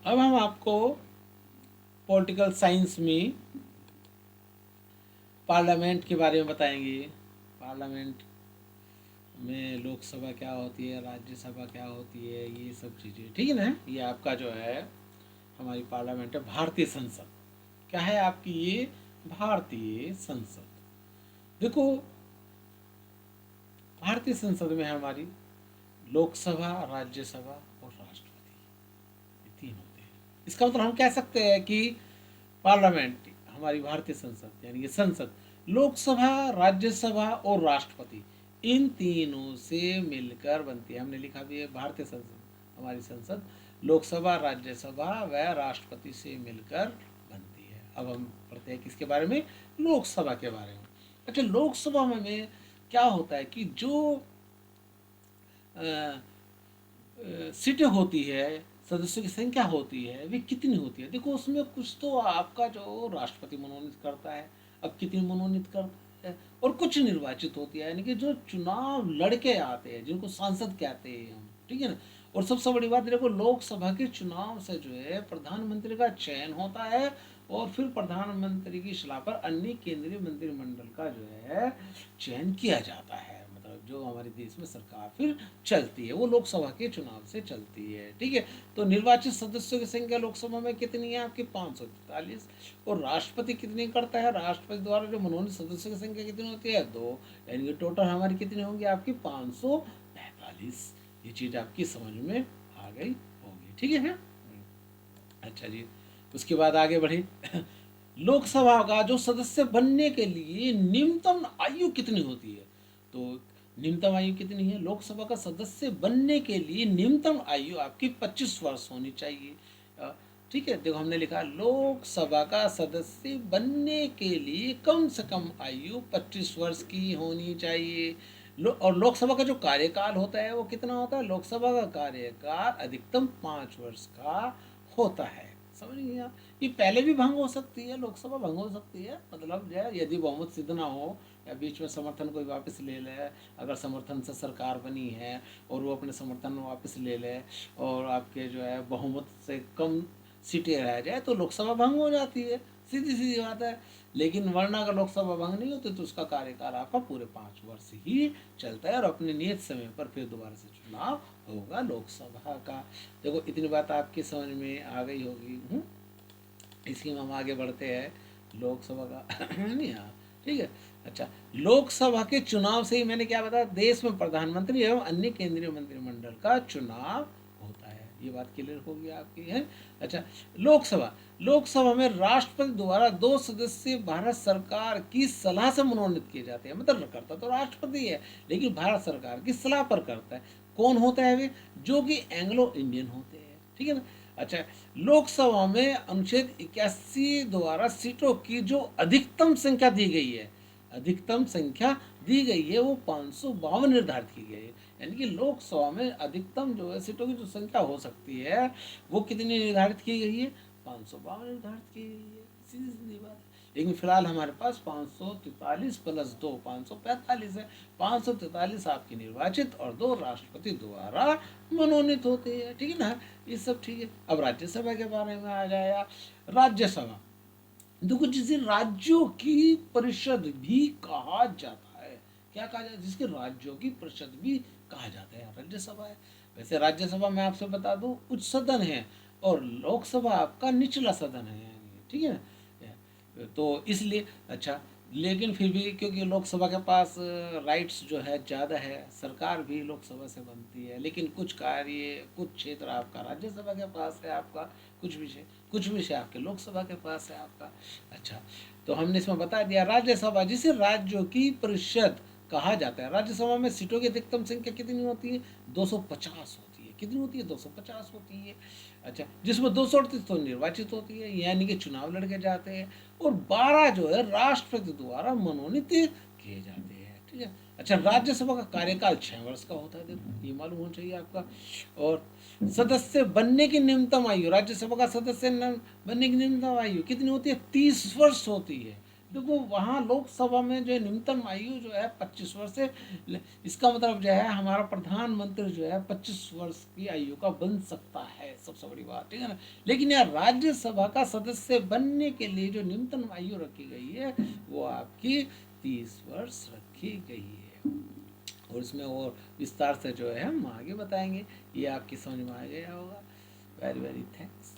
अब हम आपको पॉलिटिकल साइंस में पार्लियामेंट के बारे में बताएंगे। पार्लियामेंट में लोकसभा क्या होती है, राज्यसभा क्या होती है, ये सब चीज़ें, ठीक है ना। ये आपका जो है हमारी पार्लियामेंट है, भारतीय संसद। क्या है आपकी ये भारतीय संसद। देखो, भारतीय संसद में हमारी लोकसभा, राज्यसभा और राष्ट्रपति, ये तीन होते हैं। इसका मतलब हम कह सकते हैं कि पार्लियामेंट हमारी भारतीय संसद यानी कि संसद लोकसभा, राज्यसभा और राष्ट्रपति इन तीनों से मिलकर बनती है। हमने लिखा भी है भारतीय संसद, हमारी संसद लोकसभा, राज्यसभा व राष्ट्रपति से मिलकर बनती है। अब हम पढ़ते हैं किसके बारे में, लोकसभा के बारे में। अच्छा, लोकसभा में क्या होता है कि जो सीटें होती है, सदस्यों की संख्या होती है, वे कितनी होती है। देखो, उसमें कुछ तो आपका जो राष्ट्रपति मनोनीत करता है, अब कितनी मनोनीत करता है, और कुछ निर्वाचित होती है, यानी कि जो चुनाव लड़के आते हैं, जिनको सांसद कहते हैं हम, ठीक है ना। और सबसे बड़ी बात देखो, लोकसभा के चुनाव से जो है प्रधानमंत्री का चयन होता है, और फिर प्रधानमंत्री की सलाह पर अन्य केंद्रीय मंत्रिमंडल का जो है चयन किया जाता है। मतलब जो हमारे देश में सरकार फिर चलती है वो लोकसभा के चुनाव से चलती है, ठीक है। तो निर्वाचित सदस्यों की संख्या लोकसभा में कितनी है आपकी, 543। और राष्ट्रपति कितनी करता है, राष्ट्रपति द्वारा जो मनोनीत सदस्यों की संख्या कितनी होती है, 2। यानी कि टोटल हमारी कितनी होंगी आपकी, 545। ये चीज़ आपकी समझ में आ गई होगी, ठीक है। अच्छा जी, उसके बाद आगे बढ़े। लोकसभा का जो सदस्य बनने के लिए न्यूनतम आयु कितनी होती है, तो न्यूनतम आयु कितनी है, लोकसभा का सदस्य बनने के लिए न्यूनतम आयु आपकी 25 वर्ष होनी चाहिए। ठीक है, देखो हमने लिखा लोकसभा का सदस्य बनने के लिए कम से कम आयु 25 वर्ष की होनी चाहिए। और लोकसभा का जो कार्यकाल होता है वो कितना होता है, लोकसभा का कार्यकाल अधिकतम 5 वर्ष का होता है। समझ गए आप। ये पहले भी भंग हो सकती है, लोकसभा भंग हो सकती है, मतलब जो है यदि बहुमत सिद्ध ना हो या बीच में समर्थन कोई वापस ले ले, अगर समर्थन से सरकार बनी है और वो अपने समर्थन वापस ले ले और आपके जो है बहुमत से कम सीटें रह जाए तो लोकसभा भंग हो जाती है, सीधी सीधी बात है। लेकिन वरना अगर लोकसभा भंग नहीं होती तो उसका कार्यकाल आपका पूरे 5 वर्ष ही चलता है और अपने नियत समय पर फिर दोबारा से चुनाव होगा लोकसभा का। देखो, इतनी बात आपकी समझ में आ गई होगी। इसी में हम आगे बढ़ते हैं लोकसभा का नहीं, हाँ ठीक है। अच्छा, लोकसभा के चुनाव से ही मैंने क्या बताया, देश में प्रधानमंत्री एवं अन्य केंद्रीय मंत्रिमंडल का चुनाव होता है। ये बात क्लियर होगी आपकी है। अच्छा, लोकसभा लोकसभा में राष्ट्रपति द्वारा 2 सदस्य भारत सरकार की सलाह से मनोनीत किए जाते हैं। मतलब करता तो राष्ट्रपति है लेकिन भारत सरकार की सलाह पर करता है। कौन होता है वे, जो कि एंग्लो इंडियन होते हैं, ठीक है ना। अच्छा, लोकसभा में अनुच्छेद 81 द्वारा सीटों की जो अधिकतम संख्या दी गई है, अधिकतम संख्या दी गई है वो 552 निर्धारित की गई है। यानी कि लोकसभा में अधिकतम जो है सीटों की जो संख्या हो सकती है वो कितनी निर्धारित की गई है, 552 निर्धारित की गई है। सीधी सीधी बात है। लेकिन फिलहाल हमारे पास 543 प्लस 2 545 है। 543 आपकी निर्वाचित और 2 राष्ट्रपति द्वारा मनोनीत होते हैं, ठीक है ना। ये सब ठीक है। अब राज्यसभा के बारे में आ जाएगा। राज्यसभा देखो, जिसे राज्यों की परिषद भी कहा जाता है। क्या कहा जाता है, जिसके राज्यों की परिषद भी कहा जाता है, राज्यसभा है। वैसे राज्यसभा में आपसे बता दूं उच्च सदन है और लोकसभा आपका निचला सदन है, ठीक है ना। तो इसलिए अच्छा, लेकिन फिर भी क्योंकि लोकसभा के पास राइट्स जो है ज़्यादा है, सरकार भी लोकसभा से बनती है, लेकिन कुछ कार्य कुछ क्षेत्र आपका राज्यसभा के पास है, आपका कुछ विषय आपके लोकसभा के पास है आपका। अच्छा, तो हमने इसमें बता दिया राज्यसभा जिसे राज्यों की परिषद कहा जाता है। राज्यसभा में सीटों की अधिकतम संख्या कितनी होती है, 250 होती है। कितनी होती है, 250 होती है। अच्छा, जिसमें 238 तो निर्वाचित होती है यानी कि चुनाव लड़के जाते हैं और 12 जो है राष्ट्रपति द्वारा मनोनीत किए जाते हैं, ठीक है। अच्छा, राज्यसभा का कार्यकाल 6 वर्ष का होता है, देखो ये मालूम होना चाहिए आपका। और सदस्य बनने की न्यूनतम आयु, राज्यसभा का सदस्य बनने की न्यूनतम आयु कितनी होती है, 30 वर्ष होती है। देखो वहाँ लोकसभा में जो है न्यूनतम आयु जो है 25 वर्ष से इसका मतलब जो है हमारा प्रधानमंत्री जो है 25 वर्ष की आयु का बन सकता है, सबसे बड़ी बात, ठीक है ना। लेकिन यार राज्यसभा का सदस्य बनने के लिए जो न्यूनतम आयु रखी गई है वो आपकी 30 वर्ष रखी गई है। और इसमें और विस्तार से जो है हम आगे बताएंगे। ये आपकी समझ में आ गया होगा। Very very thanks.